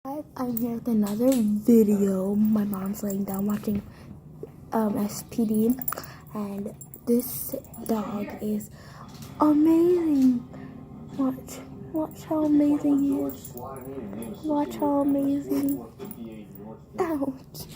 I'm here with another video. My mom's laying down watching SPD, and this dog is amazing. Watch how amazing he is. Watch how amazing. Ouch.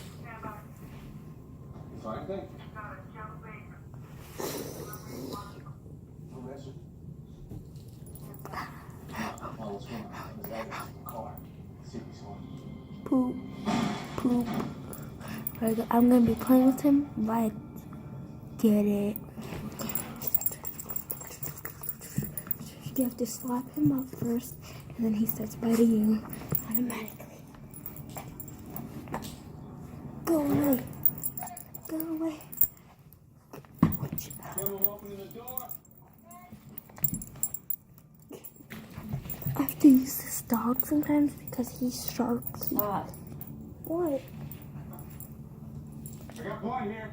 Poop, poop. I'm gonna be playing with him. Right, get it. You have to slap him up first, and then he starts biting you automatically. Go away. Go away. I have to use this dog sometimes because he's sharp. What? I got one here.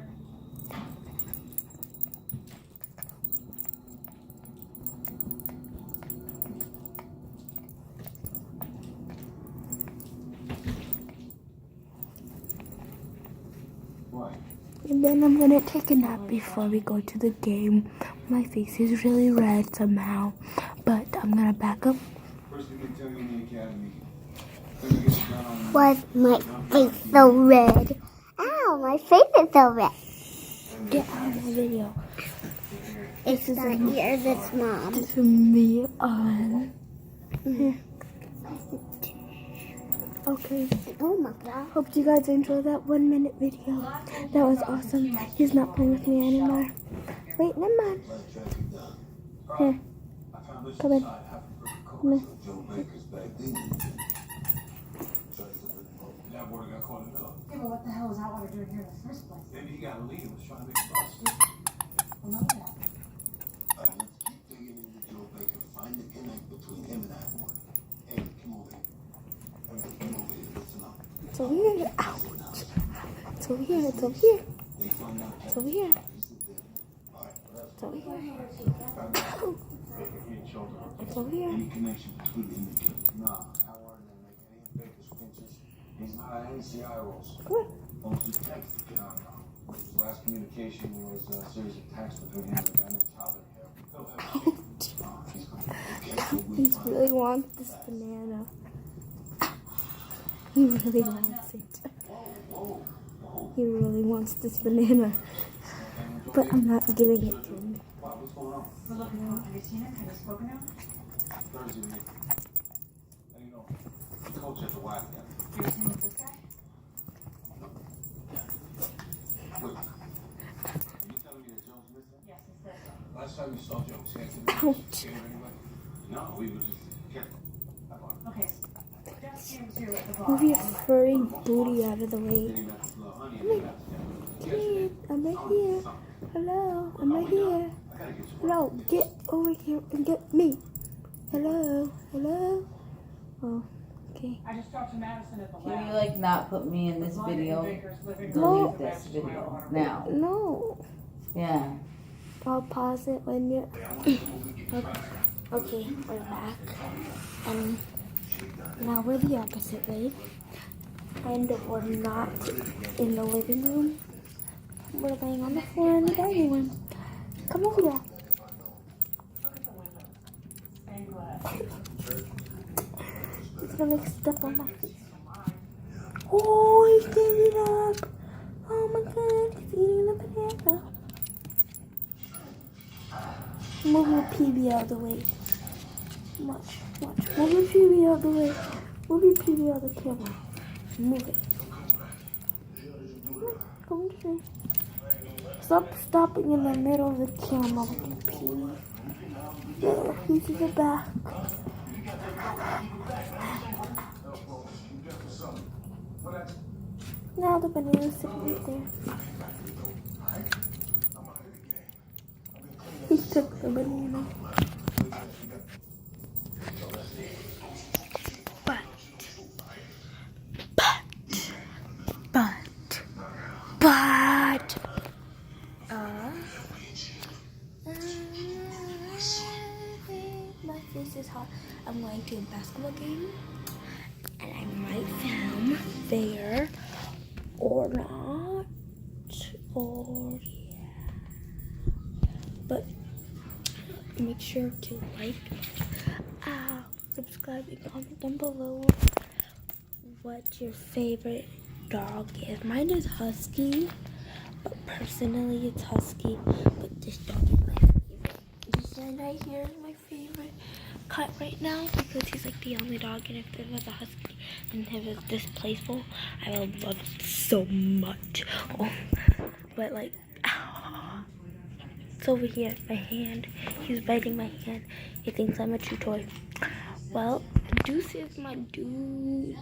What? And then I'm gonna take a nap before we go to the game. My face is really red somehow, but I'm gonna back up. First thing they tell you in the academy. Why is my face so red? Ow, my face is so red. Get out of my video. It's not yours, it's Mom. This is me on. Okay. Oh my God. Hope you guys enjoyed that 1 minute video. That was awesome. He's not playing with me anymore. Wait, never mind. Here. Come in. Come in. That water got caught in the middle. Yeah, but what the hell is that water doing here in the first place? Maybe he got a lead and was trying to make a bust. Well, none of that. Let's keep digging into Joe Baker. Find the connect between him and that boy. Hey, come over here. Come over here. Listen up. It's over here. Ouch. It's over here. It's over here. They find out It's over here. All right. It's over here. He choked her. It's over here. Any connection between him and Joe? Nah, Howard didn't make any of Baker's pinches. He's not on any CI rolls. Come on. Oh, just text. No. His last communication was a series of texts between him and a guy named Tyler Hill. He really wants this banana. He really wants it. He really wants this banana. But I'm not giving it to him. Wow, what's going on? We're looking for him. Have you seen him? Have you spoken to him? Thursday week. How do you know? The coach at the WAC again. Have you seen with this guy? Wait. Are you telling me that Joe's missing? Yes, it's this one. Last time you saw Joe, was he acting Ouch. anyway? No, we were just careful. Okay. Jeff came to at the bar. Move your furry booty out of the way. Then he met this little honey and he met Kid, I'm right here. Hello, I'm right here. I gotta get you. Hello, get over here and get me. Hello, hello. Oh, okay. I just talked to Madison at the Can you lab. not put me in this video? No. Delete this video now. No, Yeah. I'll pause it when you're. Okay, we're back. And now we're the opposite way. And we're not in the living room. We're laying on the floor in the dining room. Come over here. He's gonna make stuff on my face. Oh, he's standing up. Oh my God, he's eating the banana. Move your PB out of the way. Watch. Move your PB out of the way. Move your PB out of the camera. Move it. Come here. Stop stopping in the middle of the camera with your PB. There, he's in the back. Now the banana's sitting right there. He took the banana. But, my face is hot. I'm going to a basketball game, and I might fair or not, or yeah. But make sure to like, subscribe, and comment down below what your favorite dog is. Mine is Husky, but personally it's Husky, but this dog is my favorite. This one right here is my favorite cut right now because he's like the only dog, and if there was a Husky and he was this playful, I would love it so much. Oh, but like, it's over here, my hand. He's biting my hand. He thinks I'm a chew toy. Well, Deuce is my dude.